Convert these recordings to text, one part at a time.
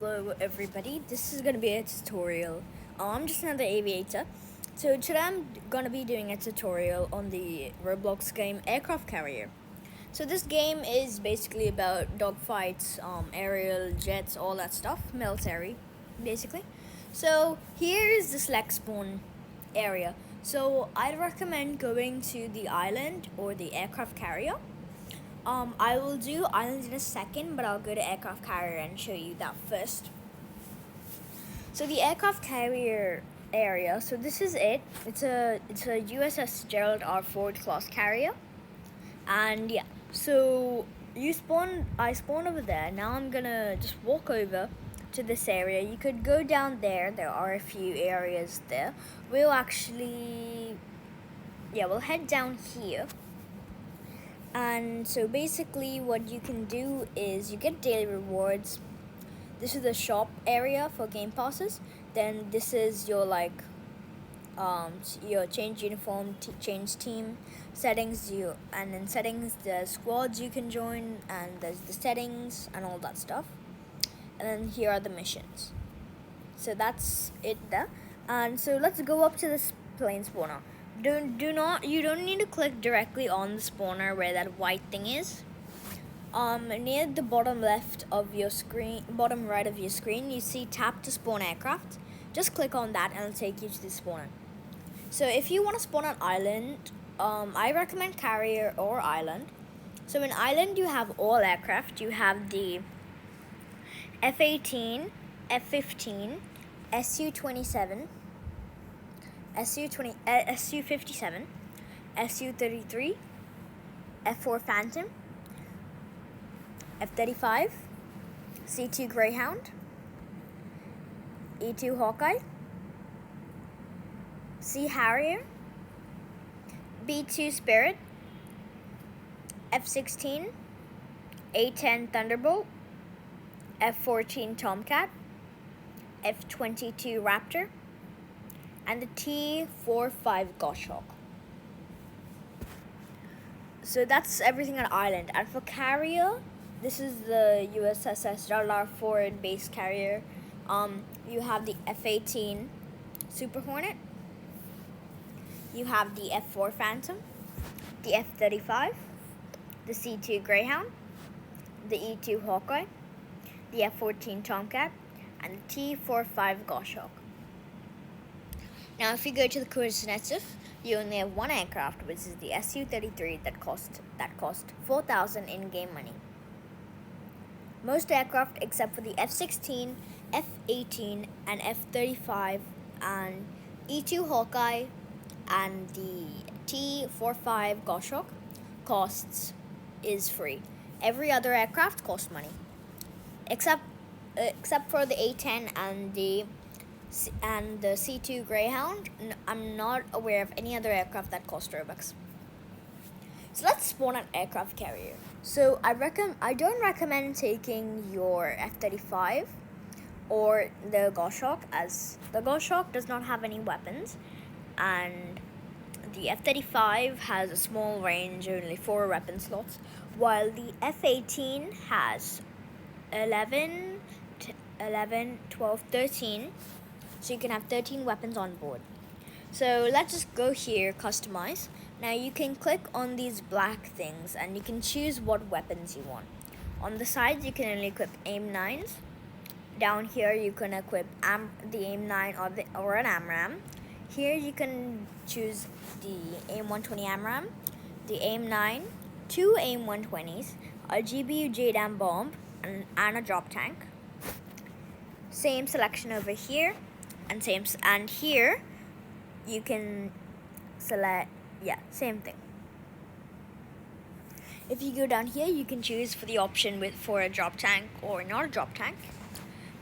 Hello everybody, this is going to be a tutorial. I'm just another aviator. So today I'm going to be doing a tutorial on the Roblox game Aircraft Carrier. So this game is basically about dogfights, aerial jets, all that stuff, military basically. So here's the select spawn area. So I'd recommend going to the island or the aircraft carrier. I will do islands in a second, but I'll go to aircraft carrier and show you that first. So the aircraft carrier area. So this is it. It's a USS Gerald R. Ford class carrier, and yeah. So I spawned over there. Now I'm gonna just walk over to this area. You could go down there. There are a few areas there. We'll head down here. And so basically what you can do is you get daily rewards. This is the shop area for game passes. Then this is your your change uniform, change team settings. In settings the squads you can join, and there's the settings and all that stuff. And then here are the missions. So that's it there. And so let's go up to this plane spawner. You don't need to click directly on the spawner where that white thing is. Near the bottom right of your screen, you see tap to spawn aircraft. Just click on that and it'll take you to the spawner. So if you want to spawn an island, I recommend carrier or island. So in island you have all aircraft. You have the F-18, F-15, Su-27, Su-57, Su-33, F-4 Phantom, F-35, C-2 Greyhound, E-2 Hawkeye, C Harrier, B-2 Spirit, F-16, A-10 Thunderbolt, F-14 Tomcat, F-22 Raptor, and the T-45 Goshawk. So that's everything on island. And for carrier, this is the USS Gerald R. Ford base carrier. You have the F-18 Super Hornet. You have the F-4 Phantom, the F-35, the C-2 Greyhound, the E-2 Hawkeye, the F-14 Tomcat, and the T-45 Goshawk. Now, if you go to the cruise initiative, you only have one aircraft, which is the Su-33 that cost 4,000 in-game money. Most aircraft, except for the F-16, F-18, and F-35, and E-2 Hawkeye, and the T-45 Goshawk, is free. Every other aircraft costs money, except for the A-10 and the C-2 Greyhound. I'm not aware of any other aircraft that cost Robux. So let's spawn an aircraft carrier. So I don't recommend taking your F-35 or the Goshawk, as the Goshawk does not have any weapons, and the F-35 has a small range, only 4 weapon slots, while the F-18 has 11, 12, 13, so you can have 13 weapons on board. So let's just go here, customize. Now you can click on these black things and you can choose what weapons you want. On the sides you can only equip AIM-9s. Down here you can equip the AIM-9 or an AMRAAM. Here you can choose the AIM-120 AMRAAM, the AIM-9, 2 AIM-120s, a GBU JDAM bomb, and a drop tank. Same selection over here, and here you can select, same thing. If you go down here, you can choose for the option for a drop tank or not a drop tank.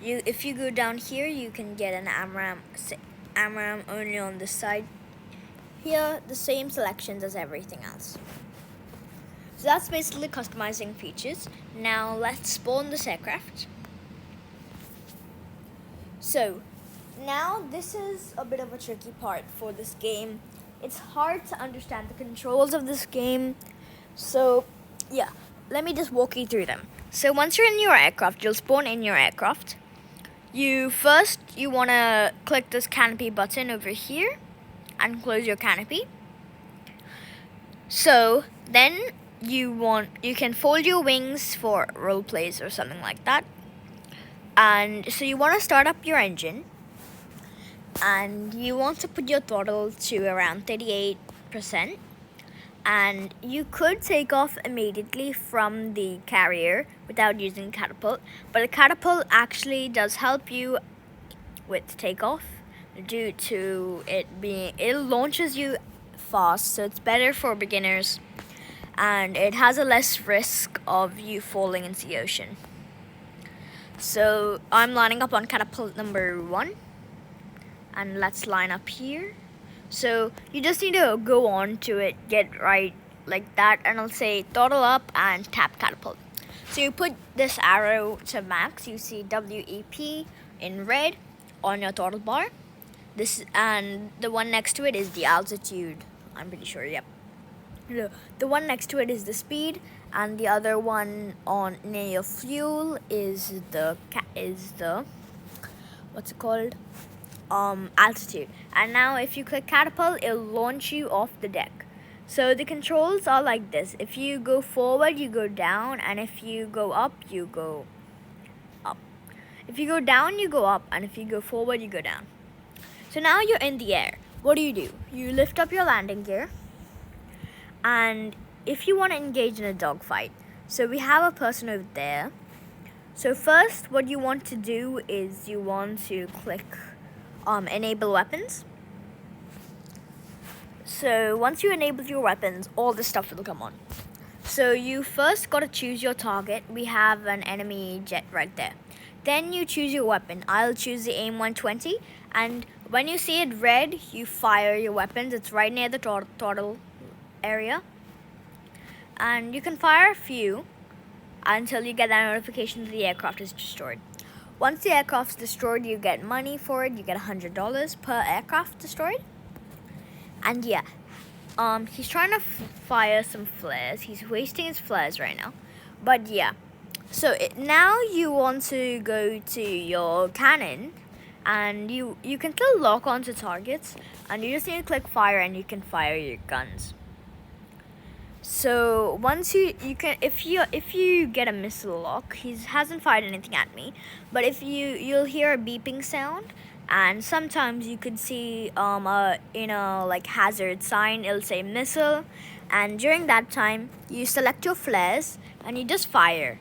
If you go down here, you can get an AMRAAM only on this side. Here, the same selections as everything else. So that's basically customizing features. Now let's spawn this aircraft. So now this is a bit of a tricky part for this game. It's hard to understand the controls of this game. So yeah, let me just walk you through them. So once you're in your aircraft, you'll spawn in your aircraft. you want to click this canopy button over here and close your canopy. So then you can fold your wings for role plays or something like that. And so you want to start up your engine, and you want to put your throttle to around 38%. And you could take off immediately from the carrier without using catapult, but the catapult actually does help you with takeoff due to it launches you fast, so it's better for beginners, and it has a less risk of you falling into the ocean. So I'm lining up on catapult number 1, and let's line up here. So you just need to go on to it, get right like that, and I'll say throttle up and tap catapult. So you put this arrow to max, you see WEP in red on your throttle bar. This, and the one next to it is the altitude. I'm pretty sure, yep. The one next to it is the speed, and the other one on near your fuel is the what's it called? Altitude. And now if you click catapult, it'll launch you off the deck. So the controls are like this. If you go forward, you go down, and if you go up, you go up. If you go down, you go up, and if you go forward, you go down. So now you're in the air. What do? You lift up your landing gear, and if you want to engage in a dogfight, so we have a person over there. So first, what you want to do is you want to click enable weapons. So once you enable your weapons, all this stuff will come on. So you first got to choose your target. We have an enemy jet right there. Then you choose your weapon. I'll choose the AIM 120, and when you see it red, you fire your weapons. It's right near the throttle area, and you can fire a few until you get that notification that the aircraft is destroyed. Once the aircraft's destroyed, you get money for it. You get $100 per aircraft destroyed. And yeah, he's trying to fire some flares. He's wasting his flares right now. But yeah, so now you want to go to your cannon, and you can still lock onto targets, and you just need to click fire, and you can fire your guns. So once you can, if you get a missile lock, he hasn't fired anything at me, but if you'll hear a beeping sound, and sometimes you could see like hazard sign. It'll say missile, and during that time you select your flares and you just fire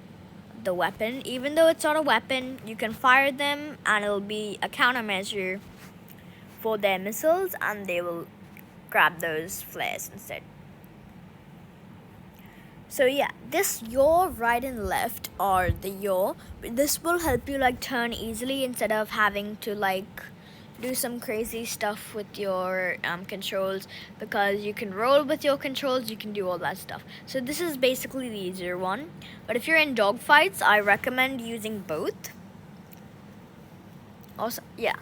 the weapon. Even though it's not a weapon, you can fire them, and it'll be a countermeasure for their missiles, and they will grab those flares instead. So yeah, this yaw right and left are the yaw. This will help you like turn easily instead of having to like do some crazy stuff with your controls, because you can roll with your controls, you can do all that stuff. So this is basically the easier one. But if you're in dogfights, I recommend using both. Also, yeah.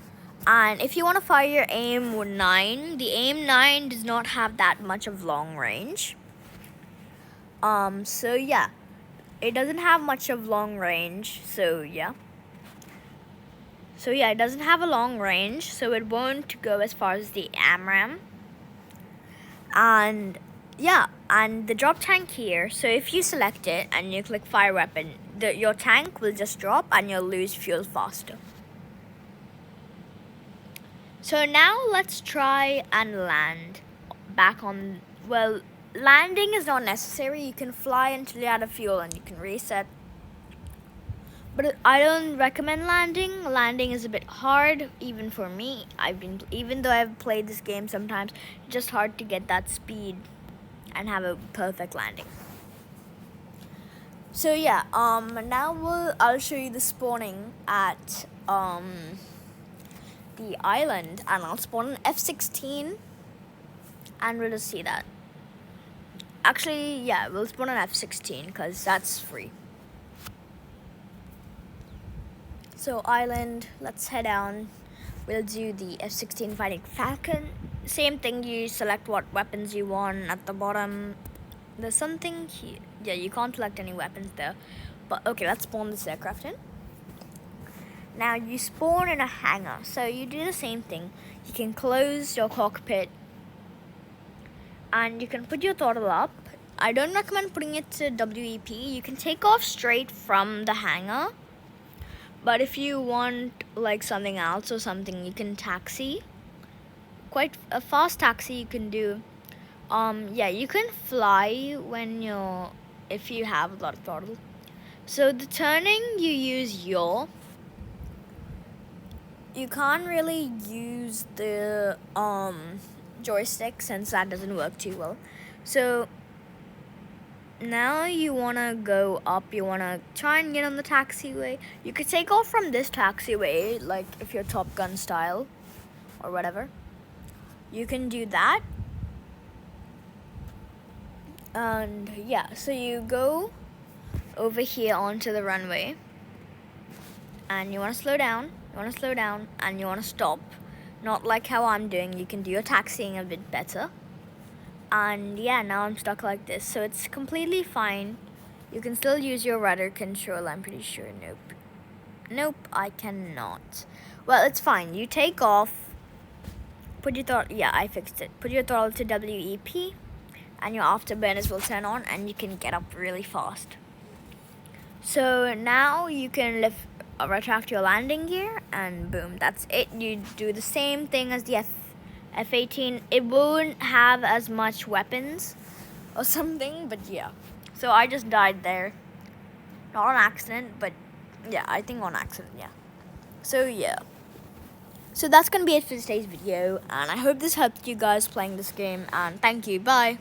And if you want to fire your AIM 9, the AIM 9 does not have that much of long range. So yeah, it doesn't have much of long range, so yeah. It doesn't have a long range, so it won't go as far as the AMRAAM. And yeah, and the drop tank here, so if you select it and you click fire weapon, your tank will just drop and you'll lose fuel faster. So now let's try and land back on, well, landing is not necessary. You can fly until you're out of fuel and you can reset. But I don't recommend landing. Landing is a bit hard, even for me. Even though I've played this game sometimes, it's just hard to get that speed and have a perfect landing. So yeah, now I'll show you the spawning at the island, and I'll spawn an F-16, and we'll just see that. Actually, yeah, we'll spawn an F-16 because that's free. So island, let's head down. We'll do the F-16 fighting Falcon. Same thing, you select what weapons you want at the bottom. There's something here. Yeah, you can't select any weapons there. But okay, let's spawn this aircraft in. Now you spawn in a hangar, so you do the same thing. You can close your cockpit and you can put your throttle up. I don't recommend putting it to WEP. You can take off straight from the hangar, but if you want like something else or something, you can taxi. Quite a fast taxi you can do. Yeah, you can fly when if you have a lot of throttle. So the turning, you use yaw. You can't really use the joystick since that doesn't work too well. So now you want to go up. You want to try and get on the taxiway. You could take off from this taxiway, like if you're Top Gun style or whatever. You can do that. And yeah, so you go over here onto the runway and you want to slow down. You want to slow down and you want to stop. Not like how I'm doing. You can do your taxiing a bit better. And yeah, now I'm stuck like this. So it's completely fine. You can still use your rudder control, I'm pretty sure. Nope. Nope, I cannot. Well, it's fine. You take off. Put your throttle. Yeah, I fixed it. Put your throttle to WEP. And your afterburners will turn on and you can get up really fast. So now you can retract your landing gear and boom, that's it. You do the same thing as the F-18. It won't have as much weapons or something, but yeah. So I just died there. Not on accident, but yeah, I think on accident, yeah. So yeah. So that's gonna be it for today's video, and I hope this helped you guys playing this game, and thank you, bye.